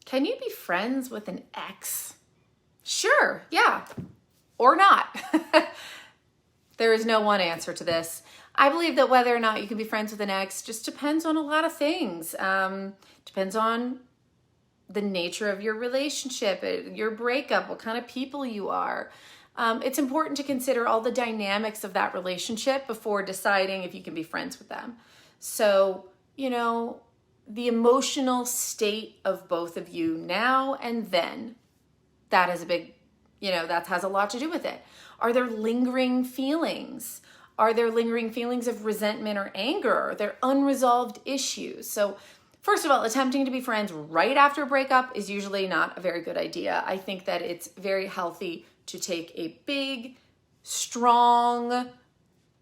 Can you be friends with an ex? Sure, yeah, or not. There is no one answer to this. I believe that whether or not you can be friends with an ex just depends on a lot of things. Depends on the nature of your relationship, your breakup, what kind of people you are. It's important to consider all the dynamics of that relationship before deciding if you can be friends with them. So, the emotional state of both of you now and then, that is a big, that has a lot to do with it. Are there lingering feelings? Are there lingering feelings of resentment or anger? Are there unresolved issues? So first of all, attempting to be friends right after a breakup is usually not a very good idea. I think that it's very healthy to take a big, strong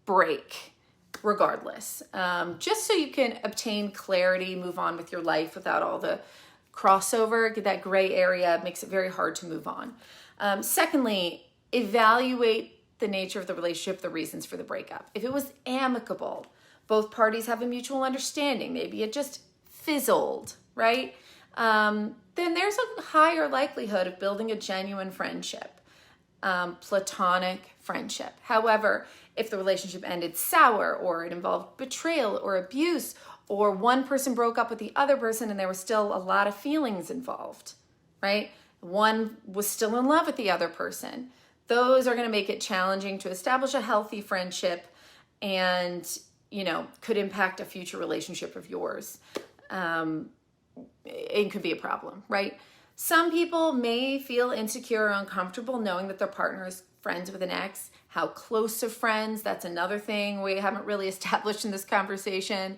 break regardless, just so you can obtain clarity, move on with your life without all the crossover. That gray area makes it very hard to move on. Secondly, evaluate the nature of the relationship, the reasons for the breakup. If it was amicable, both parties have a mutual understanding, maybe it just fizzled, right? Then there's a higher likelihood of building a genuine friendship, platonic friendship. However, if the relationship ended sour, or it involved betrayal or abuse, or one person broke up with the other person and there was still a lot of feelings involved, right? One was still in love with the other person. Those are going to make it challenging to establish a healthy friendship and, could impact a future relationship of yours. It could be a problem, right? Some people may feel insecure or uncomfortable knowing that their partner is friends with an ex. How close of friends, that's another thing we haven't really established in this conversation.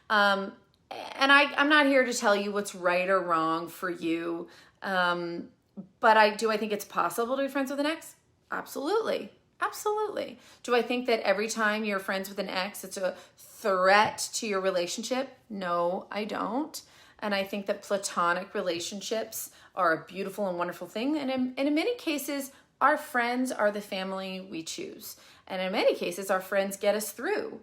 And I'm not here to tell you what's right or wrong for you. But I think it's possible to be friends with an ex? Absolutely. Absolutely. Do I think that every time you're friends with an ex, it's a threat to your relationship? No, I don't. And I think that platonic relationships are a beautiful and wonderful thing. And in many cases, our friends are the family we choose. And in many cases, our friends get us through,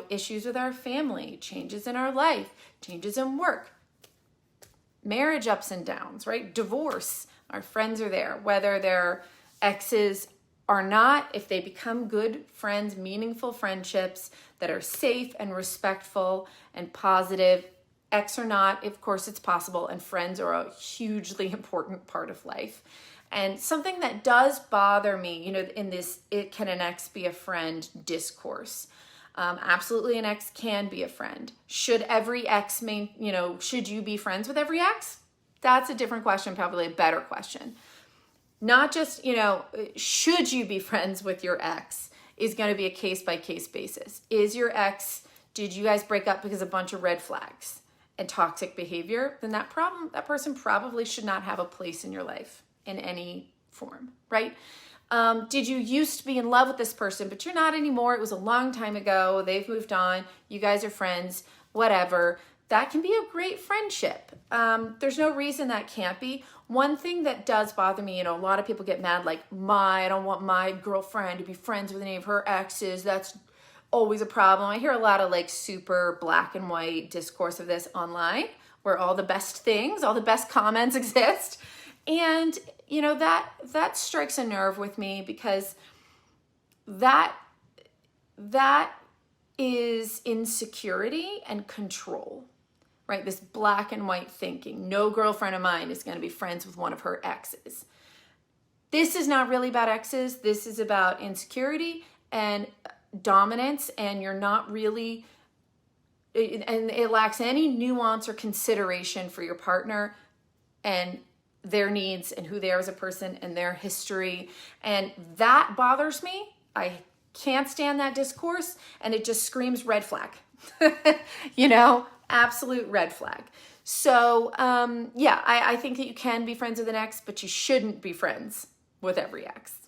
issues with our family, changes in our life, changes in work, marriage ups and downs, right? Divorce. Our friends are there, whether they're exes or not. If they become good friends, meaningful friendships that are safe and respectful and positive, ex or not, of course it's possible, and friends are a hugely important part of life. And something that does bother me, in this can an ex be a friend discourse. Absolutely, an ex can be a friend. Should every ex should you be friends with every ex? That's a different question, probably a better question. Not just, should you be friends with your ex is going to be a case-by-case basis. Is your ex, did you guys break up because of a bunch of red flags and toxic behavior? Then that person probably should not have a place in your life in any form, right? Did you used to be in love with this person, but you're not anymore? It was a long time ago. They've moved on. You guys are friends, whatever. That can be a great friendship. There's no reason that can't be. One thing that does bother me, a lot of people get mad, like, I don't want my girlfriend to be friends with any of her exes. That's always a problem. I hear a lot of super black and white discourse of this online, where all the best things, all the best comments exist. And, that strikes a nerve with me, because that is insecurity and control. Right? This black and white thinking. No girlfriend of mine is going to be friends with one of her exes. This is not really about exes. This is about insecurity and dominance, and you're not really, and it lacks any nuance or consideration for your partner and their needs and who they are as a person and their history. And that bothers me. I can't stand that discourse, and it just screams red flag. Absolute red flag. So, I think that you can be friends with an ex, but you shouldn't be friends with every ex.